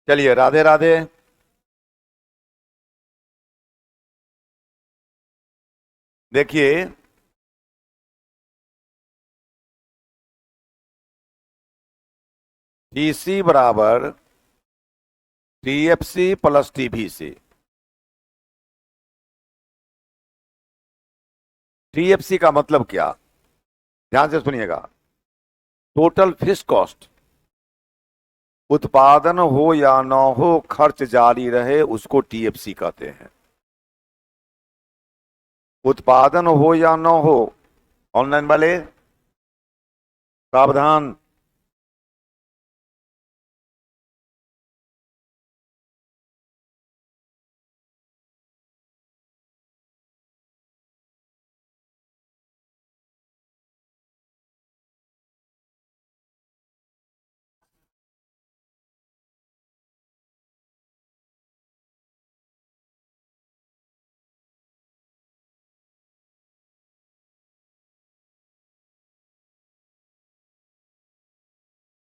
चलिए, राधे राधे। देखिए, टीसी बराबर टीएफसी प्लस टीबीसी। टीएफसी का मतलब क्या? ध्यान से सुनिएगा। Total fix cost. उत्पादन हो या न हो, खर्च जारी रहे, उसको टीएफसी कहते हैं। उत्पादन हो या न हो। ऑनलाइन वाले सावधान।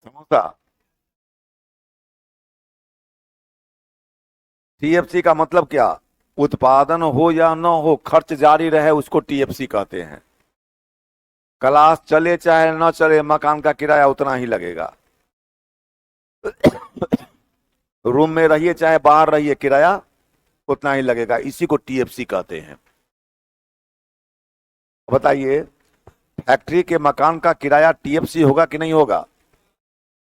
समोसा। टीएफसी का मतलब क्या? उत्पादन हो या न हो, खर्च जारी रहे, उसको टीएफसी कहते हैं। क्लास चले चाहे न चले, मकान का किराया उतना ही लगेगा। रूम में रहिए चाहे बाहर रहिए, किराया उतना ही लगेगा। इसी को टीएफसी कहते हैं। बताइए, फैक्ट्री के मकान का किराया टीएफसी होगा कि नहीं होगा?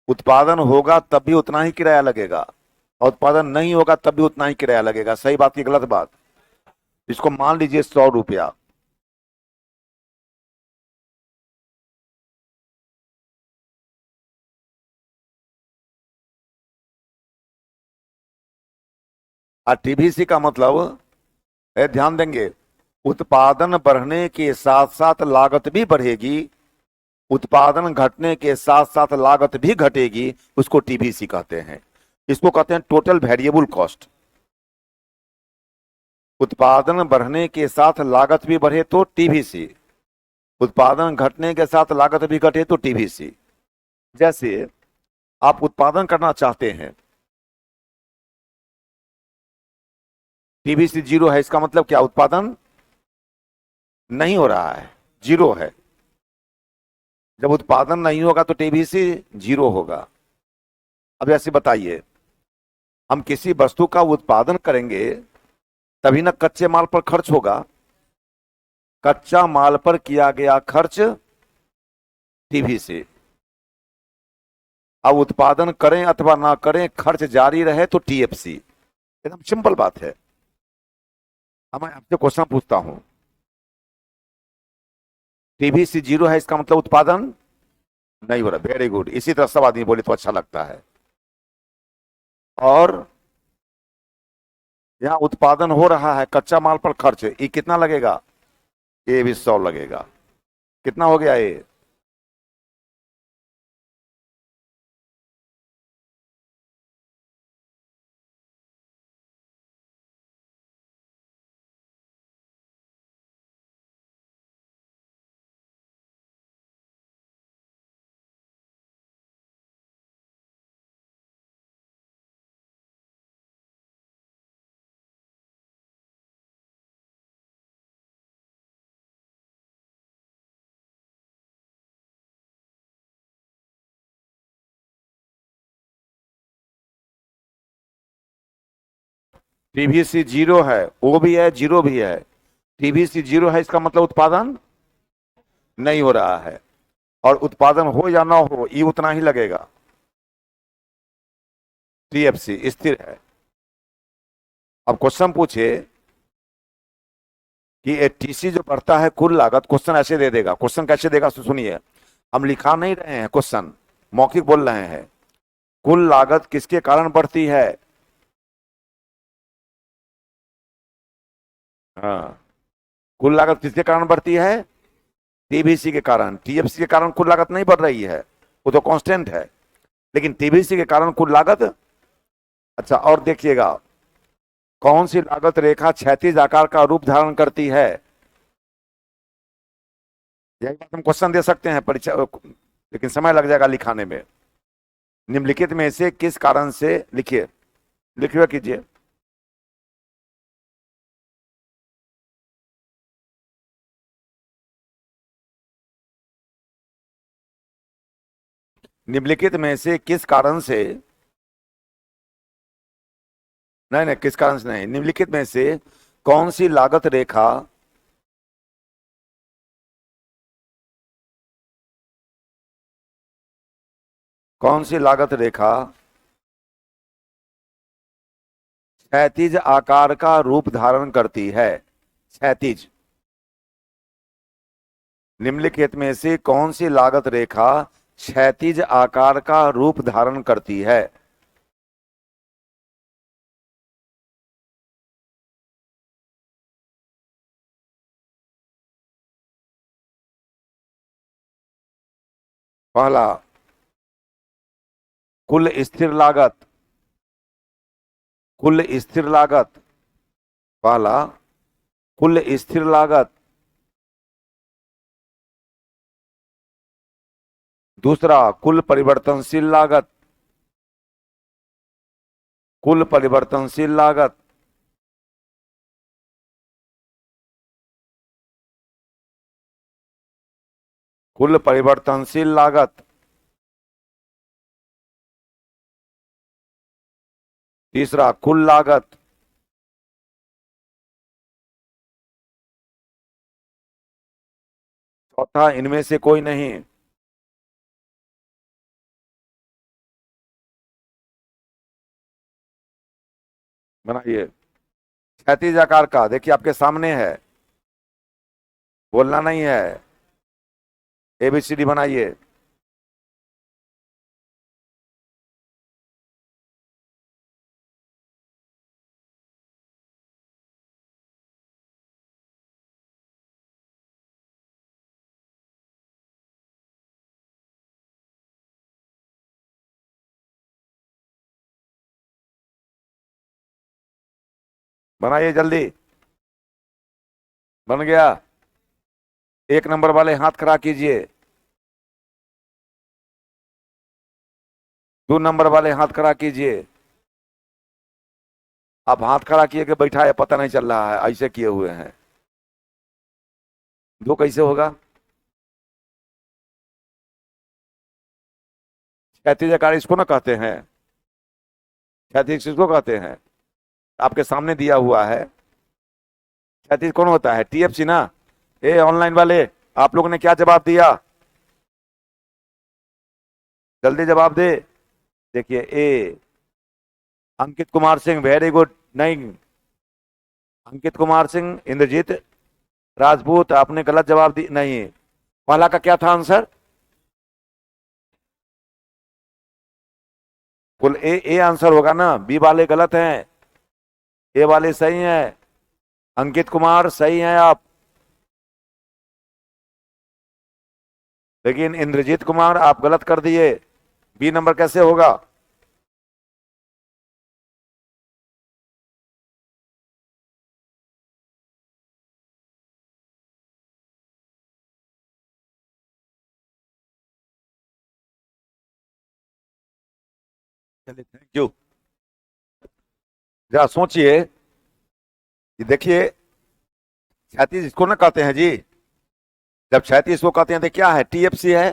उत्पादन होगा तब भी उतना ही किराया लगेगा, और उत्पादन नहीं होगा तब भी उतना ही किराया लगेगा। सही बात की गलत बात? इसको मान लीजिए 100 रुपया। और टीबीसी का मतलब है, ध्यान देंगे, उत्पादन बढ़ने के साथ साथ लागत भी बढ़ेगी, उत्पादन घटने के साथ साथ लागत भी घटेगी, उसको टीबीसी कहते हैं। इसको कहते हैं टोटल वेरिएबल कॉस्ट। उत्पादन बढ़ने के साथ लागत भी बढ़े तो टीबीसी, उत्पादन घटने के साथ लागत भी घटे तो टीबीसी। जैसे आप उत्पादन करना चाहते हैं, टीबीसी जीरो है, इसका मतलब क्या? उत्पादन नहीं हो रहा है, जीरो है। जब उत्पादन नहीं होगा तो टीबीसी जीरो होगा। अब ऐसे बताइए, हम किसी वस्तु का उत्पादन करेंगे तभी ना कच्चे माल पर खर्च होगा। कच्चा माल पर किया गया खर्च टीबीसी। अब उत्पादन करें अथवा ना करें, खर्च जारी रहे तो टीएफसी। एकदम सिंपल बात है। अब मैं आपसे क्वेश्चन पूछता हूं, टीबीसी जीरो है, इसका मतलब उत्पादन नहीं हो रहा। वेरी गुड, इसी तरह सब आदमी बोले तो अच्छा लगता है। और यहाँ उत्पादन हो रहा है, कच्चा माल पर खर्च, ये कितना लगेगा? ये भी 100 लगेगा। कितना हो गया ये? टीबीसी जीरो है, वो भी है, जीरो भी है। टीबीसी जीरो है, इसका मतलब उत्पादन नहीं हो रहा है, और उत्पादन हो या ना हो, ये उतना ही लगेगा। टीएफसी स्थिर है। अब क्वेश्चन पूछे कि टीसी जो बढ़ता है कुल लागत, क्वेश्चन ऐसे दे देगा। क्वेश्चन कैसे देगा सुनिए, हम लिखा नहीं रहे हैं क्वेश्चन, मौखिक बोल रहे हैं। कुल लागत किसके कारण बढ़ती है? हाँ, कुल लागत किसके कारण बढ़ती है? टीबीसी के कारण। टीएफसी के कारण कुल लागत नहीं बढ़ रही है, वो तो कांस्टेंट है। लेकिन टीबीसी के कारण कुल लागत। अच्छा, और देखिएगा, कौन सी लागत रेखा क्षैतिज आकार का रूप धारण करती है? यही बात हम क्वेश्चन दे सकते हैं परीक्षा, लेकिन समय लग जाएगा लिखाने में। निम्नलिखित में से किस कारण से, लिखिए, लिखिए कीजिए। निम्नलिखित में से किस कारण से, नहीं नहीं, किस कारण से नहीं, निम्नलिखित में से कौन सी लागत रेखा कौन सी लागत रेखा क्षैतिज आकार का रूप धारण करती है? क्षैतिज। निम्नलिखित में से कौन सी लागत रेखा क्षैतिज आकार का रूप धारण करती है? पहला, कुल स्थिर लागत। कुल स्थिर लागत। पहला, कुल स्थिर लागत। दूसरा, कुल परिवर्तनशील लागत। कुल परिवर्तनशील लागत। कुल परिवर्तनशील लागत। तीसरा, कुल लागत। चौथा, इनमें से कोई नहीं। बनाइए। क्षैतिज आकार का, देखिए आपके सामने है, बोलना नहीं है। एबीसीडी बनाइए। बनाइए जल्दी। बन गया? एक नंबर वाले हाथ खड़ा कीजिए। दो नंबर वाले हाथ खड़ा कीजिए। आप हाथ खड़ा किए कि बैठा है पता नहीं चल रहा है, ऐसे किए हुए हैं। दो कैसे होगा? क्षैतिज आकार इसको ना कहते हैं। क्षैतिज किसको कहते हैं? आपके सामने दिया हुआ है। क्षैतिज कौन होता है? टीएफसी ना। ए ऑनलाइन वाले, आप लोगों ने क्या जवाब दिया? जल्दी जवाब दे। देखिए, ए अंकित कुमार सिंह, वेरी गुड। नहीं, अंकित कुमार सिंह, इंद्रजीत राजपूत, आपने गलत जवाब दी। नहीं, पहला का क्या था आंसर? कुल ए आंसर होगा ना, बी वाले गलत हैं, ए वाले सही हैं। अंकित कुमार सही हैं आप, लेकिन इंद्रजीत कुमार आप गलत कर दिए। बी नंबर कैसे होगा? चलिए, थैंक यू। जरा सोचिए कि देखिए, क्षैतिज इसको ना कहते हैं जी। जब क्षैतिज इसको कहते हैं तो क्या है? टीएफसी है।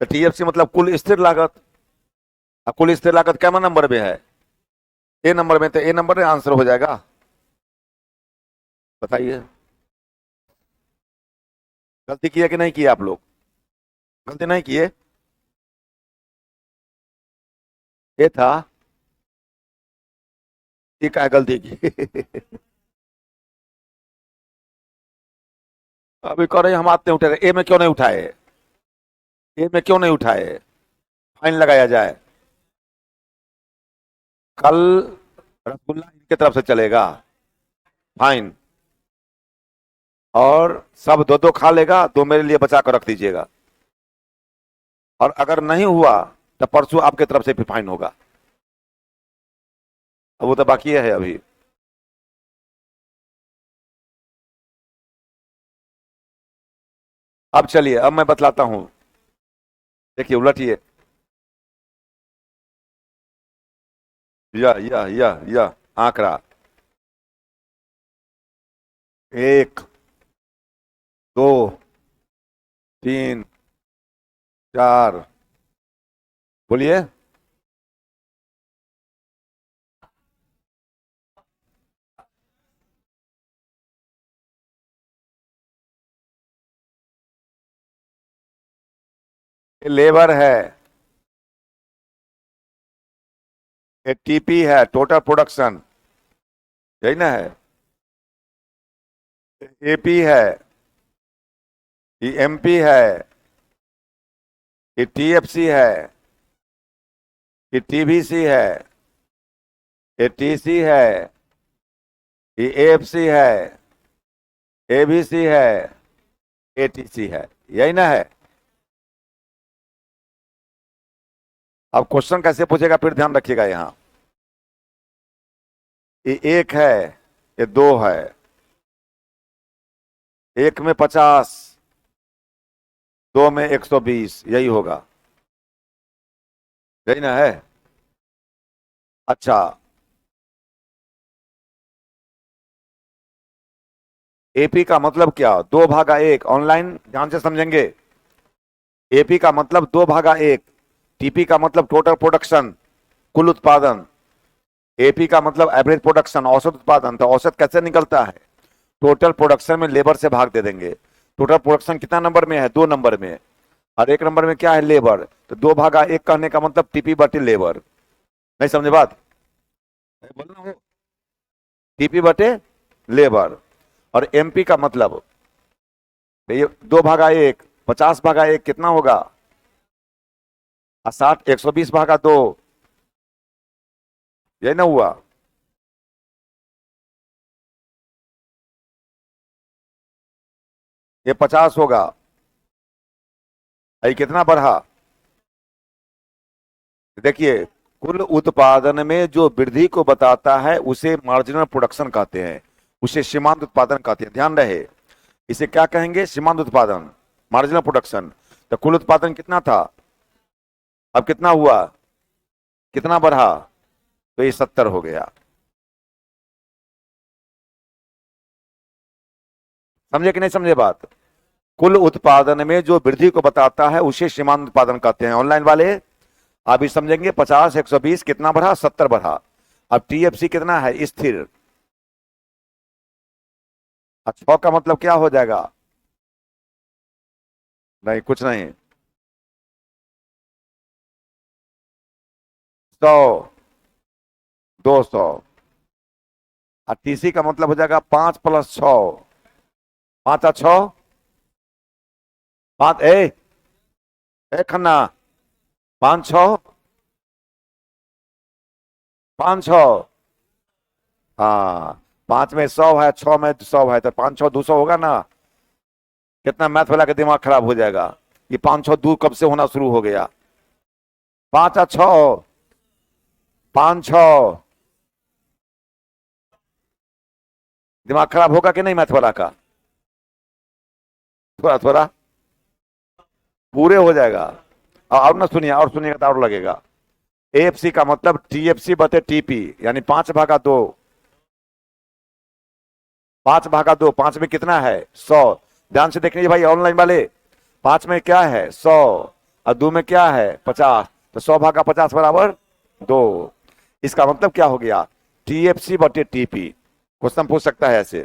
तो टीएफसी मतलब कुल स्थिर लागत। अब कुल स्थिर लागत क्या नंबर में है? ए नंबर में, तो ए नंबर में आंसर हो जाएगा। बताइए, गलती किए कि नहीं किए आप लोग? गलती नहीं किए? ये था, ये क्या गलती की? अभी कह रहे हैं हम हाथ नहीं उठा रहे, ए में क्यों नहीं उठाए? ए में क्यों नहीं उठाए? फाइन लगाया जाए। कल रसगुल्ला इनके तरफ से चलेगा, फाइन। और सब दो दो खा लेगा, दो मेरे लिए बचा कर रख दीजिएगा। और अगर नहीं हुआ तो परसों आपके तरफ से भी फाइन होगा। अब वो तो बाकी है अभी। अब चलिए, अब मैं बतलाता हूं। देखिए, उलटिए। यह आंकड़ा 1, 2, 3, 4, बोलिए। ये लेबर है, ये टीपी है, टोटल प्रोडक्शन, यही ना है। एपी है, ये एमपी है, ये टीएफसी है, ये टीबीसी है, ये टीसी है, ये एएफसी है, एबीसी है, एटीसी है, यही ना है। अब क्वेश्चन कैसे पूछेगा फिर ध्यान रखिएगा यहां। ये 1 है, ये 2 है, 1 में 50, 2 में 120, यही होगा, यही ना है। अच्छा, एपी का मतलब क्या? 2/1, ऑनलाइन ध्यान से समझेंगे। एपी का मतलब 2/1, टीपी का मतलब टोटल प्रोडक्शन, कुल उत्पादन, एपी का मतलब एवरेज प्रोडक्शन, औसत उत्पादन। तो औसत कैसे निकलता है? टोटल प्रोडक्शन में लेबर से भाग दे देंगे। टोटल प्रोडक्शन कितना नंबर में है? 2 नंबर में। और 1 नंबर में क्या है? लेबर। तो 2/1 कहने का मतलब टीपी बटे लेबर। नहीं समझे बात? बोलना हो, टीपी बटे लेबर। और एमपी का मतलब, तो ये 2/1, 50/1 कितना होगा? 60, 120/2, यही ना हुआ। ये 50 होगा, ये कितना बढ़ा? देखिए, कुल उत्पादन में जो वृद्धि को बताता है उसे मार्जिनल प्रोडक्शन कहते हैं, उसे सीमांत उत्पादन कहते हैं। ध्यान रहे, इसे क्या कहेंगे? सीमांत उत्पादन, मार्जिनल प्रोडक्शन। तो कुल उत्पादन कितना था, अब कितना हुआ, कितना बढ़ा? तो ये 70 हो गया। समझे कि नहीं समझे बात? कुल उत्पादन में जो वृद्धि को बताता है उसे सीमांत उत्पादन कहते हैं। ऑनलाइन वाले आप भी समझेंगे। 50, 120 कितना बढ़ा? 70 बढ़ा। अब टीएफसी कितना है? स्थिर। 6 का मतलब क्या हो जाएगा? नहीं, कुछ नहीं। 100, 200। और टीसी का मतलब हो जाएगा 5 + 6, 5 और 6, 5 ए खन्ना, 5 6, 5 6। हाँ, 5 में 100 है, 6 में 100 है, तो 5 6 200 होगा ना। कितना मैथ वाला का दिमाग खराब हो जाएगा। ये 5 6 2 कब से होना शुरू हो गया? 5 और 6, 5 6। दिमाग खराब होगा कि नहीं मैथ वाला का? थोड़ा थोड़ा पूरे हो जाएगा। और ना सुनिए, और सुनिएगा तो और लगेगा। एएफसी का मतलब टीएफसी बटे टीपी, यानी 5/2। 5/2, 5 में कितना है? 100। ध्यान से देखिए भाई ऑनलाइन वाले, 5 में क्या है? 100। और 2 में क्या है? 50। तो 100/50 बराबर 2। इसका मतलब क्या हो गया? टीएफसी बटे टीपी। क्वेश्चन पूछ सकता है ऐसे।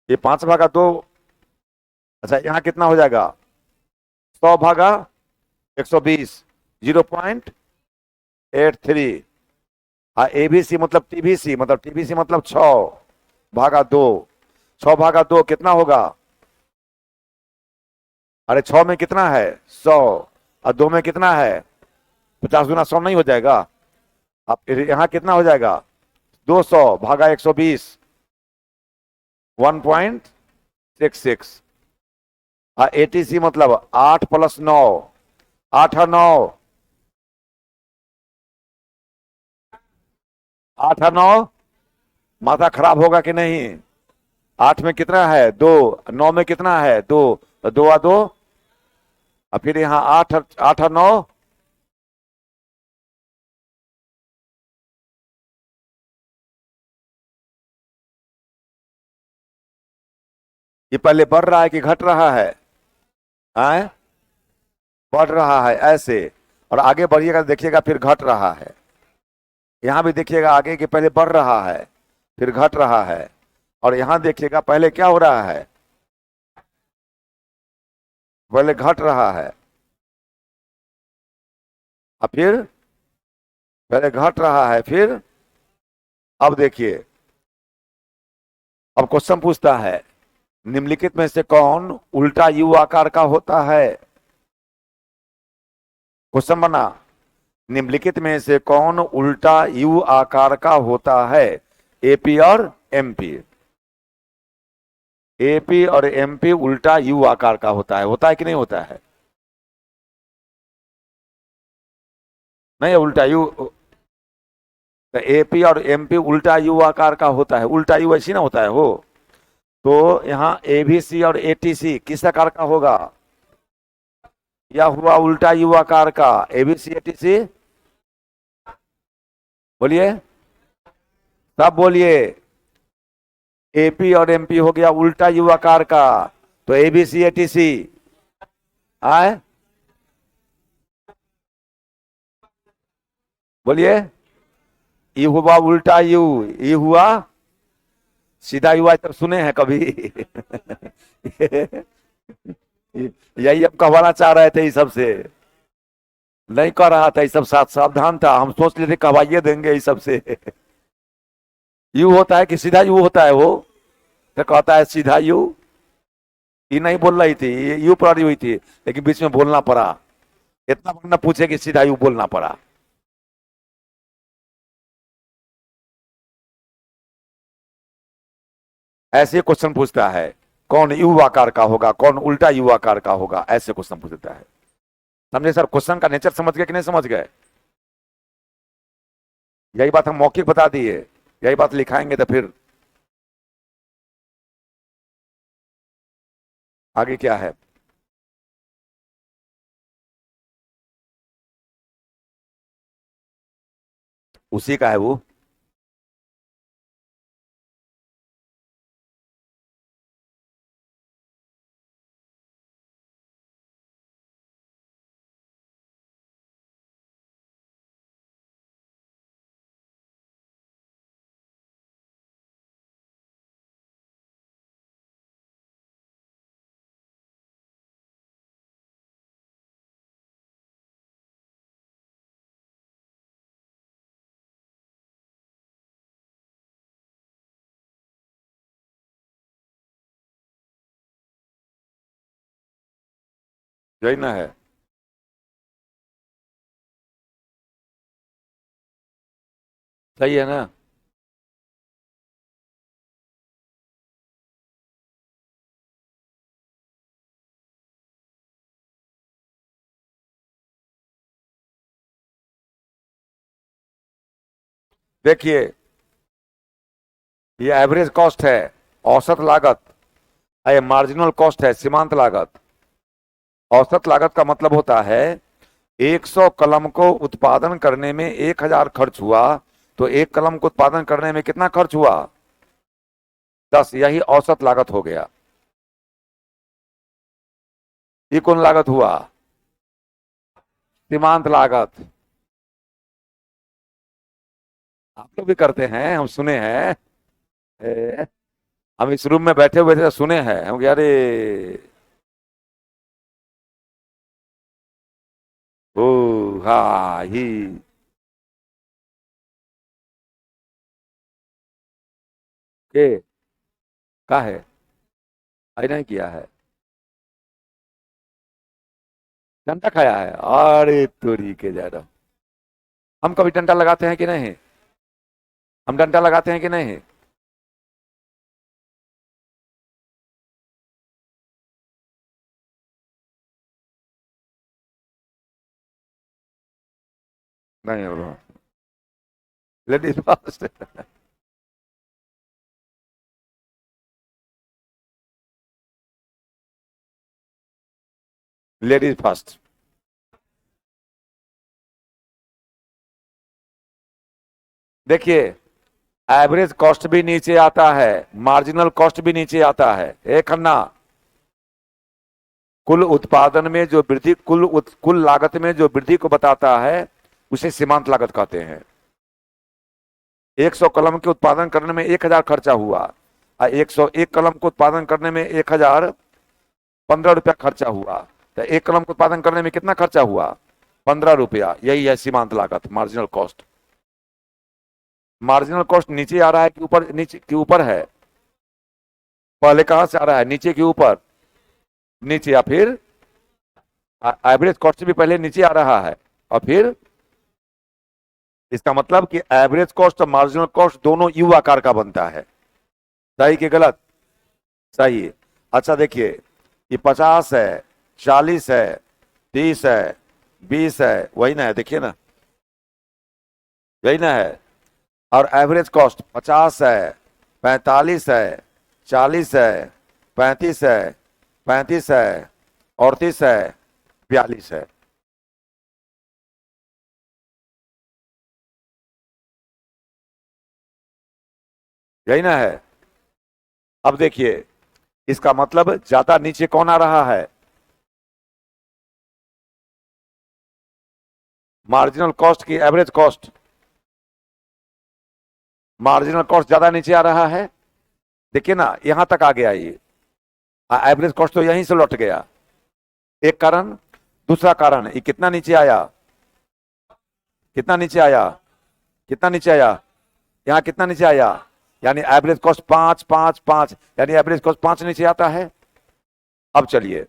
ये 5/2। अच्छा, यहाँ कितना हो जाएगा? 100/120, 0.83। हाँ, एबीसी मतलब टीबीसी, मतलब टीबीसी मतलब 6/2। 6/2 कितना होगा? अरे 6 में कितना है? 100। और 2 में कितना है? 50 गुना 100 नहीं हो जाएगा? अब फिर यहाँ कितना हो जाएगा? 200/120, 1.66। और एटीसी मतलब 8 + 9, 8 और 9, 8 और 9। माथा खराब होगा कि नहीं? 8 में कितना है? 2। 9 में कितना है? 2। तो 2 और 2। और फिर यहाँ 8 8 और 9, ये पहले बढ़ रहा है कि घट रहा है? आए, बढ़ रहा है ऐसे, और आगे बढ़िएगा तो देखिएगा फिर घट रहा है। यहां भी देखिएगा आगे कि पहले बढ़ रहा है फिर घट रहा है, और यहां देखिएगा पहले क्या हो रहा है, पहले घट रहा है और फिर पहले घट रहा है फिर। अब देखिए, अब क्वेश्चन पूछता है निम्नलिखित में से कौन उल्टा यू आकार का होता है? क्वेश्चन बना, निम्नलिखित में से कौन उल्टा यू आकार का होता है? एपी और एमपी। एपी और एमपी उल्टा यू आकार का होता है कि नहीं होता है? नहीं, उल्टा यू, एपी और एमपी उल्टा यू आकार का होता है। उल्टा यू ऐसी ना होता है हो, तो यहाँ एबीसी और एटीसी किस आकार का होगा? या हुआ उल्टा यू आकार का, एबीसी एटीसी। बोलिए, सब बोलिए। एपी और एमपी हो गया उल्टा यू आकार का, तो एबीसी एटीसी आए। बोलिए, ये हुआ उल्टा यू, ये हुआ सीधा यू। आज तक सुने हैं कभी? यही हम कहवाना चाह रहे थे, इस सबसे नहीं कर रहा था, इस सब सावधान था। हम सोच लेते कहवाइए देंगे इस सबसे। यू होता है कि सीधा यू होता है? वो तो कहता है सीधा यू। ये नहीं बोल रही थी, ये यू पढ़ रही हुई थी, लेकिन बीच में बोलना पड़ा। इतना बंदा पूछे कि सीधा यू बोलना पड़ा। ऐसे क्वेश्चन पूछता है कौन यू आकार का होगा, कौन उल्टा यू आकार का होगा, ऐसे क्वेश्चन पूछता है। समझे सर? क्वेश्चन का नेचर समझ गए कि नहीं समझ गए? यही बात हम मौखिक बता दिए, यही बात लिखाएंगे तो फिर आगे क्या है। उसी का है वो। यही ना है। सही है ना? देखिए, ये एवरेज कॉस्ट है, औसत लागत। ये मार्जिनल कॉस्ट है, सीमांत लागत। औसत लागत का मतलब होता है 100 कलम को उत्पादन करने में 1000 खर्च हुआ, तो एक कलम को उत्पादन करने में कितना खर्च हुआ? 10। यही औसत लागत हो गया। ये कौन लागत हुआ? सीमांत लागत। आप लोग भी करते हैं, हम सुने हैं। ए, हम इस रूम में बैठे हुए थे, सुने हैं हम कि अरे ओ, हाँ ही के का है, आई नहीं किया है। डंडा खाया है? अरे तोरी के जा रहा। हम कभी डंडा लगाते हैं कि नहीं? हम डंडा लगाते हैं कि नहीं? नहीं हो रहा। Ladies first. Ladies first. देखिए, एवरेज कॉस्ट भी नीचे आता है, मार्जिनल कॉस्ट भी नीचे आता है। एक खन्ना, कुल उत्पादन में जो वृद्धि, कुल लागत में जो वृद्धि को बताता है उसे सीमांत लागत कहते हैं। 100 कलम के उत्पादन करने में 1000 खर्चा हुआ, 101 कलम को उत्पादन करने में 1015 रुपया खर्चा हुआ, तो 1 कलम को उत्पादन करने में कितना खर्चा हुआ? 15 रुपया। यही है सीमांत लागत, मार्जिनल कॉस्ट। मार्जिनल कॉस्ट नीचे आ रहा है कि ऊपर? नीचे के ऊपर है। पहले कहां से आ रहा है? नीचे के ऊपर? नीचे, या फिर एवरेज कॉस्ट भी पहले नीचे आ रहा है और फिर इसका मतलब कि एवरेज कॉस्ट और मार्जिनल कॉस्ट दोनों यू आकार का बनता है। सही कि गलत? सही है। अच्छा देखिए, ये 50 है, 40 है, 30 है, 20 है, वही ना है? देखिए ना, यही ना है। और एवरेज कॉस्ट 50 है, 45 है, 40 है, 35 है, 35 है, 38 है, 42 है। यही ना है। अब देखिए, इसका मतलब ज्यादा नीचे कौन आ रहा है? मार्जिनल कॉस्ट की एवरेज कॉस्ट। मार्जिनल कॉस्ट ज्यादा नीचे आ रहा है। देखिए ना, यहां तक आ गया ये, एवरेज कॉस्ट तो यहीं से लौट गया। एक कारण। दूसरा कारण, ये कितना नीचे आया? कितना नीचे आया? कितना नीचे आया? यहां कितना नीचे आया? यानी एवरेज कॉस्ट 5 5 5, यानी एवरेज कॉस्ट 5 नीचे आता है। अब चलिए,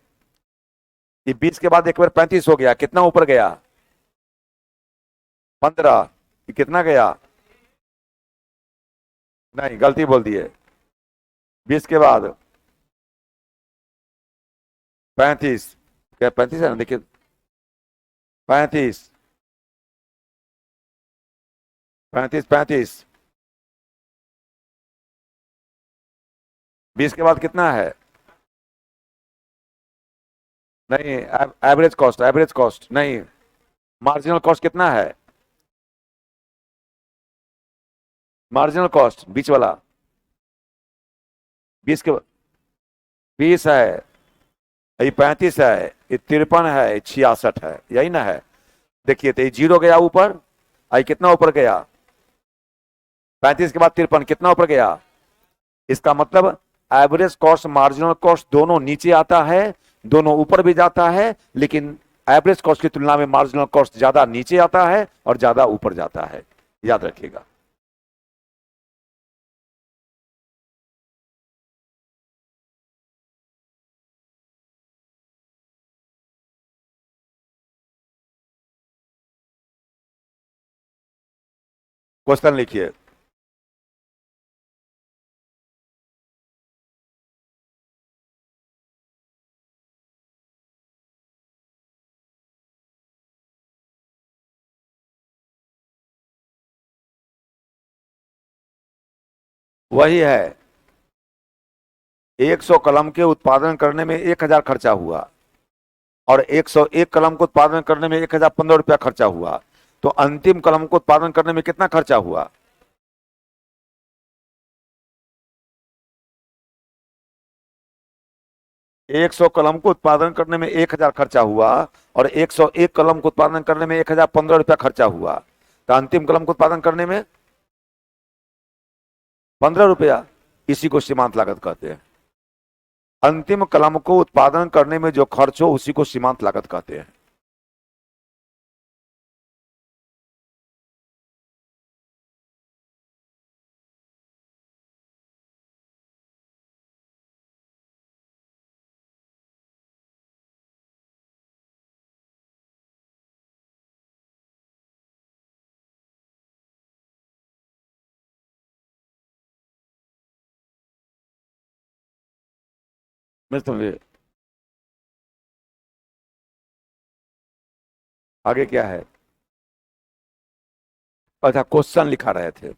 ये 20 के बाद एक बार 35 हो गया, कितना ऊपर गया? 15। ये कितना गया? नहीं, गलती बोल दिए। 20 के बाद 35। क्या 35 है ना? देखिए, 35, 35, 35। 20 के बाद कितना है? नहीं, एवरेज कॉस्ट, एवरेज कॉस्ट नहीं, मार्जिनल कॉस्ट कितना है? मार्जिनल कॉस्ट बीच वाला। 20 के 20 है, ये 35 है, ये 53 है, ये 66 है। यही ना है? देखिए, तो ये 0 गया ऊपर, आई कितना ऊपर गया? 35 के बाद 53, कितना ऊपर गया? इसका मतलब एवरेज कॉस्ट, मार्जिनल कॉस्ट दोनों नीचे आता है, दोनों ऊपर भी जाता है, लेकिन एवरेज कॉस्ट की तुलना में मार्जिनल कॉस्ट ज्यादा नीचे आता है और ज्यादा ऊपर जाता है। याद रखिएगा। क्वेश्चन लिखिए। वही है, 100 कलम के उत्पादन करने में 1000 खर्चा हुआ और 101 कलम को उत्पादन करने में 1015 रुपया खर्चा हुआ, तो अंतिम कलम को उत्पादन करने में कितना खर्चा हुआ? 100 कलम को उत्पादन करने में 1000 खर्चा हुआ और 101 कलम को उत्पादन करने में 1015 रुपया खर्चा हुआ, तो अंतिम कलम को उत्पादन करने में 15 रुपया। इसी को सीमांत लागत कहते हैं। अंतिम कलम को उत्पादन करने में जो खर्च हो उसी को सीमांत लागत कहते हैं। मैं समझे? आगे क्या है? अच्छा, क्वेश्चन लिखा रहे थे।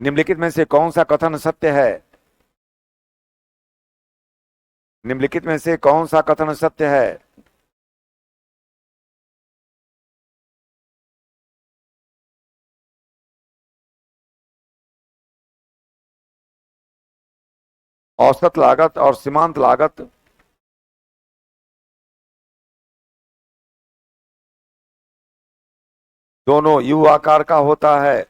निम्नलिखित में से कौन सा कथन सत्य है? निम्नलिखित में से कौन सा कथन सत्य है? औसत लागत और सीमांत लागत दोनों यू आकार का होता है।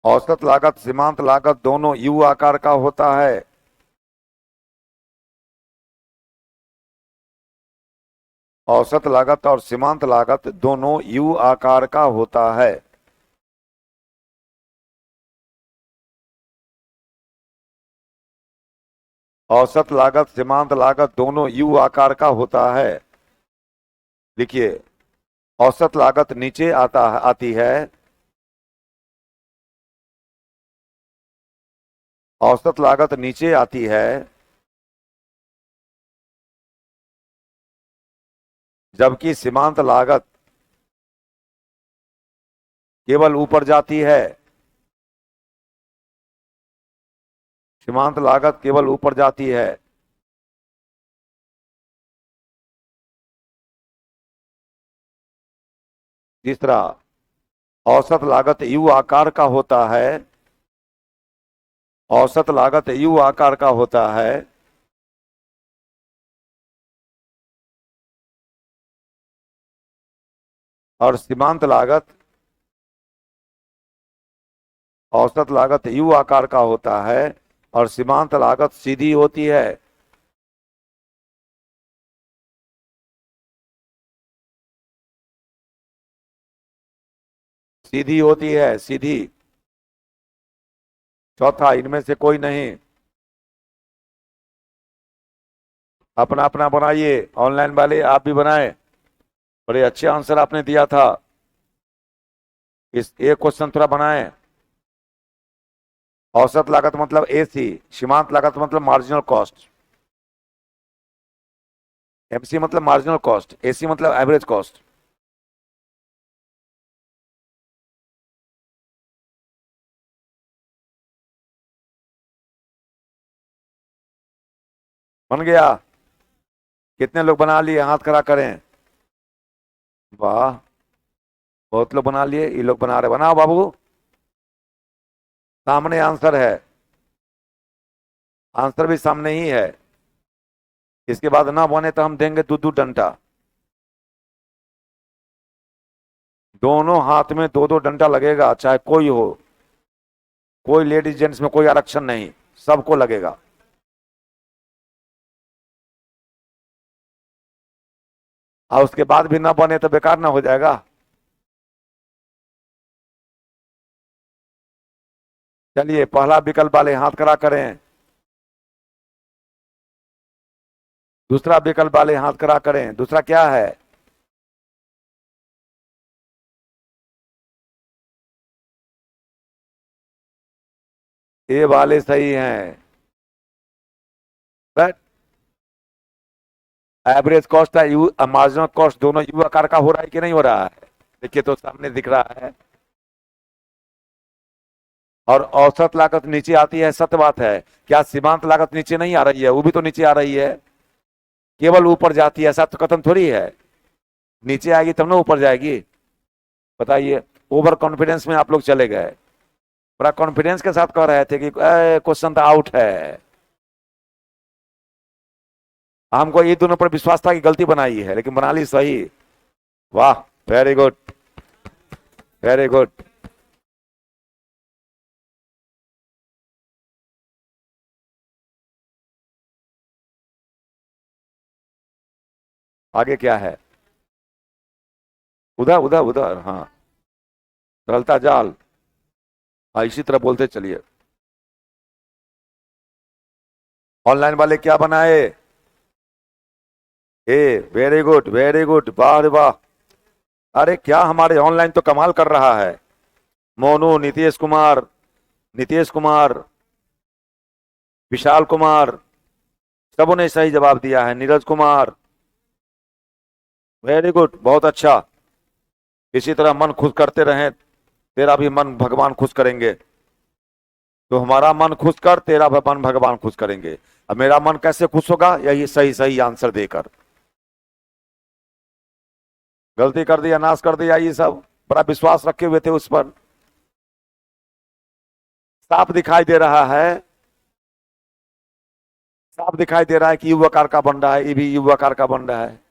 औसत लागत सीमांत लागत दोनों यू आकार का होता है। औसत लागत और सीमांत लागत दोनों यू आकार का होता है। औसत लागत सीमांत लागत दोनों यू आकार का होता है। देखिए, औसत लागत नीचे आती है। औसत लागत नीचे आती है, जबकि सीमांत लागत केवल ऊपर जाती है। सीमांत लागत केवल ऊपर जाती है। तीसरा, औसत लागत यू आकार का होता है। औसत लागत यू आकार का होता है, और सीमांत लागत औसत लागत यू आकार का होता है और सीमांत लागत सीधी होती है। सीधी होती है, सीधी। चौथा, इनमें से कोई नहीं। अपना अपना बनाइए, ऑनलाइन वाले आप भी बनाएं। बड़े अच्छे आंसर आपने दिया था। इस एक क्वेश्चन थोड़ा बनाएं। औसत लागत मतलब एसी, सीमांत लागत मतलब मार्जिनल कॉस्ट। एमसी मतलब मार्जिनल कॉस्ट, एसी मतलब एवरेज कॉस्ट। बन गया? कितने लोग बना लिए? हाथ खड़ा करें। वाह, बहुत लोग बना लिए। ये लोग बना रहे, बनाओ बाबू। सामने आंसर है, आंसर भी सामने ही है। इसके बाद ना बने तो हम देंगे दो दो डंडा। दोनों हाथ में दो दो डंडा लगेगा, चाहे कोई हो। कोई लेडीज जेंट्स में कोई आरक्षण नहीं, सबको लगेगा। और उसके बाद भी ना बने तो बेकार ना हो जाएगा। चलिए, पहला विकल्प वाले हाथ खड़ा करें। दूसरा विकल्प वाले हाथ खड़ा करें। दूसरा क्या है? ये वाले सही हैं। एवरेज कॉस्ट है यू, मार्जिनल कॉस्ट दोनों यू आकार का हो रहा है कि नहीं हो रहा है? देखिए तो सामने दिख रहा है। और औसत लागत नीचे आती है, सत्य बात है। क्या सीमांत लागत नीचे नहीं आ रही है? वो भी तो नीचे आ रही है, केवल ऊपर जाती है, ऐसा तो कथन थोड़ी है। नीचे आएगी तब ना ऊपर जाएगी। बताइए, ओवर कॉन्फिडेंस में आप लोग चले गए। बड़ा कॉन्फिडेंस के साथ कह रहे थे कि क्वेश्चन तो आउट है। हमको ये दोनों पर विश्वास था कि गलती बनाई है, लेकिन बना ली सही। वाह, वेरी गुड, वेरी गुड। आगे क्या है? उधर उधर उधर, हाँ। सरलता जाल। हाँ, इसी तरह बोलते चलिए। ऑनलाइन वाले क्या बनाए? ए, वेरी गुड, वेरी गुड, वाह रे वाह। अरे क्या हमारे ऑनलाइन तो कमाल कर रहा है। मोनू, नीतीश कुमार, नीतीश कुमार, विशाल कुमार, सबों ने सही जवाब दिया है। नीरज कुमार, वेरी गुड, बहुत अच्छा। इसी तरह मन खुश करते रहें। तेरा भी मन भगवान खुश करेंगे। तो हमारा मन खुश कर, तेरा भी मन भगवान खुश करेंगे। अब मेरा मन कैसे खुश होगा? यही सही सही आंसर देकर। गलती कर दिया, नाश कर दिया, ये सब बड़ा विश्वास रखे हुए थे उस पर। साफ दिखाई दे रहा है साफ दिखाई दे रहा है कि यू आकार का बन रहा है, ये भी यू आकार का बन रहा है।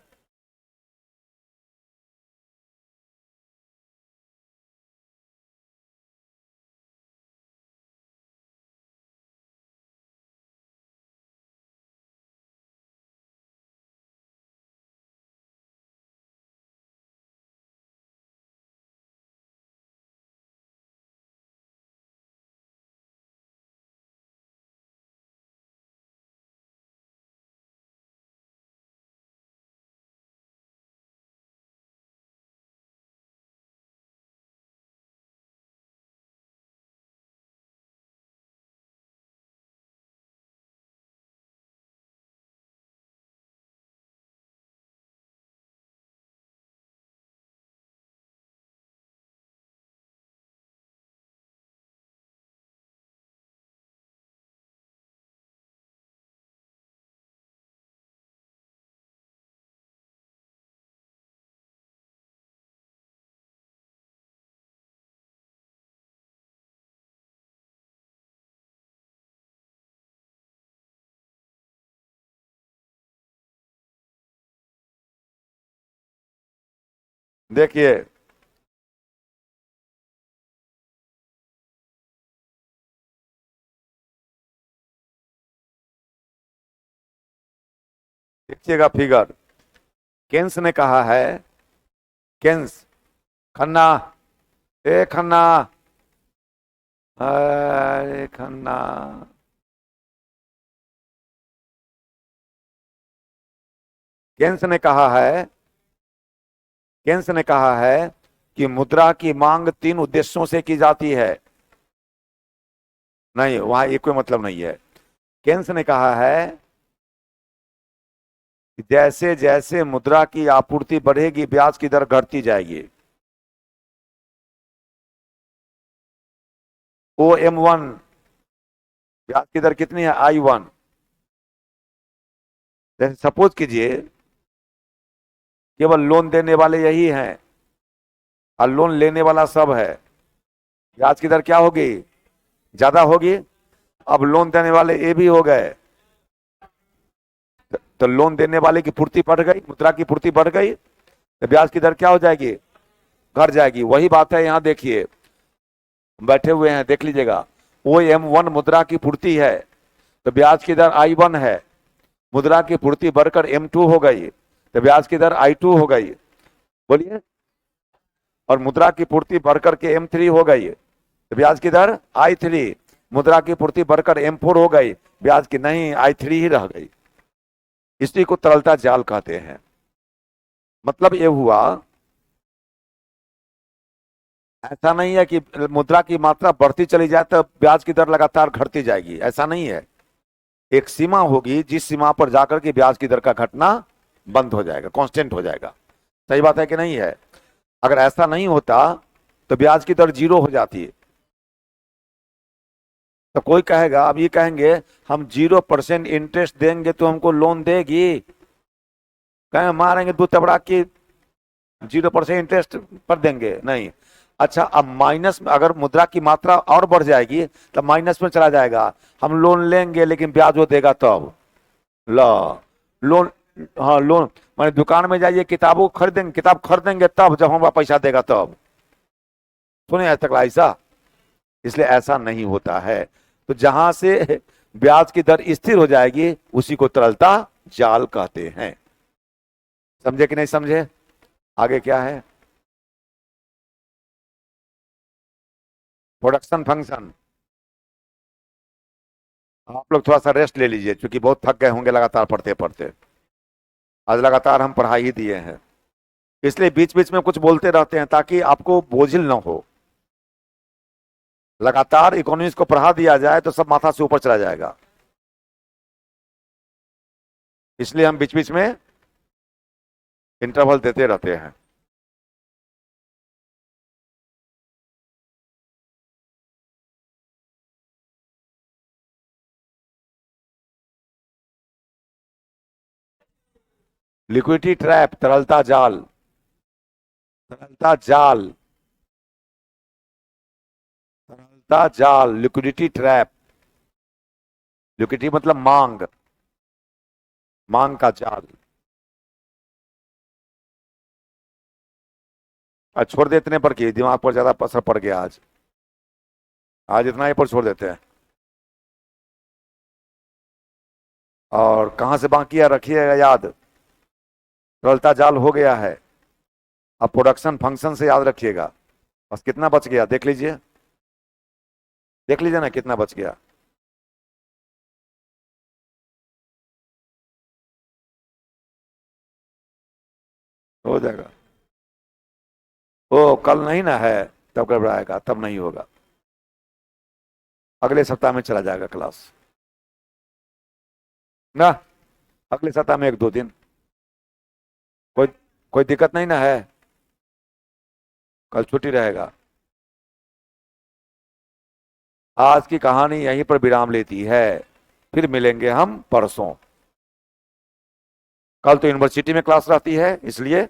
देखिए, देखिएगा फिगर। केन्स ने कहा है, केन्स, खन्ना, ए खन्ना, अरे खन्ना, केन्स ने कहा है, केन्स ने कहा है कि मुद्रा की मांग तीन उद्देश्यों से की जाती है। नहीं, वहां एक कोई मतलब नहीं है। केन्स ने कहा है कि जैसे जैसे मुद्रा की आपूर्ति बढ़ेगी ब्याज की दर घटती जाएगी। OM1, ब्याज की दर कितनी है, I1। जैसे सपोज कीजिए केवल लोन देने वाले यही हैं और लोन लेने वाला सब है, ब्याज की दर क्या होगी, ज्यादा होगी। अब लोन देने वाले ये भी हो गए, तो लोन देने वाले की पूर्ति बढ़ गई, मुद्रा की पूर्ति बढ़ गई, तो ब्याज की दर क्या हो जाएगी, घट जाएगी। वही बात है, यहां देखिए बैठे हुए हैं, देख लीजिएगा। OM1 मुद्रा की पूर्ति है तो ब्याज की दर I1 है, मुद्रा की पूर्ति बढ़कर M2 हो गई तो ब्याज की दर I2 हो गई। बोलिए। और मुद्रा की पूर्ति बढ़कर के M3 हो गई तो ब्याज की दर I3, मुद्रा की पूर्ति बढ़कर M4 हो गई, ब्याज की नहीं, I3 ही रह गई। इसी को तरलता जाल कहते हैं। मतलब ये हुआ, ऐसा नहीं है कि मुद्रा की मात्रा बढ़ती चली जाए तो ब्याज की दर लगातार घटती जाएगी, ऐसा नहीं है। एक सीमा होगी जिस सीमा पर जाकर के ब्याज की दर का घटना बंद हो जाएगा, कांस्टेंट हो जाएगा। सही बात है कि नहीं है? अगर ऐसा नहीं होता तो ब्याज की दर 0 हो जाती है। तो कोई कहेगा, अब ये कहेंगे हम 0% इंटरेस्ट देंगे तो हमको लोन देगी, कहें मारेंगे दो तबड़ा की, 0% इंटरेस्ट पर देंगे नहीं। अच्छा, अब माइनस में अगर मुद्रा की मात्रा और बढ़ जाएगी तो माइनस में चला जाएगा। हम लोन लेंगे लेकिन ब्याज वो देगा तब। ला, लोन, हाँ लोन माने दुकान में जाइए, किताबों खरीदेंगे, किताब खरीदेंगे तब जब हमारा पैसा देगा तब। सुने आज तक ऐसा? इसलिए ऐसा नहीं होता है। तो जहां से ब्याज की दर स्थिर हो जाएगी उसी को तरलता जाल कहते हैं। समझे कि नहीं समझे? आगे क्या है? Production function. आप लोग थोड़ा सा रेस्ट ले लीजिए क्योंकि बहुत थक गए होंगे लगातार पढ़ते पढ़ते। आज लगातार हम पढ़ाई ही दिए हैं, इसलिए बीच बीच में कुछ बोलते रहते हैं ताकि आपको बोझिल ना हो। लगातार इकोनॉमिक्स को पढ़ा दिया जाए तो सब माथा से ऊपर चला जाएगा, इसलिए हम बीच बीच में इंटरवल देते रहते हैं। लिक्विडिटी ट्रैप, तरलता जाल, तरलता जाल, तरलता जाल, लिक्विडिटी ट्रैप। लिक्विडिटी मतलब मांग, मांग का जाल। आज छोड़ दे इतने पर कि दिमाग पर ज्यादा असर पड़ गया आज। आज इतना ही पर छोड़ देते हैं। और कहां से बाकी है रखिएगा याद। तरलता जाल हो गया है। अब प्रोडक्शन फंक्शन से याद रखिएगा। बस कितना बच गया देख लीजिए। देख लीजिए ना कितना बच गया। हो जाएगा। वो कल नहीं ना है, तब घबराएगा, तब नहीं होगा। अगले सप्ताह में चला जाएगा क्लास ना। अगले सप्ताह में 1-2 दिन। कोई कोई दिक्कत नहीं ना है। कल छुट्टी रहेगा। आज की कहानी यहीं पर विराम लेती है। फिर मिलेंगे हम परसों। कल तो यूनिवर्सिटी में क्लास रहती है, इसलिए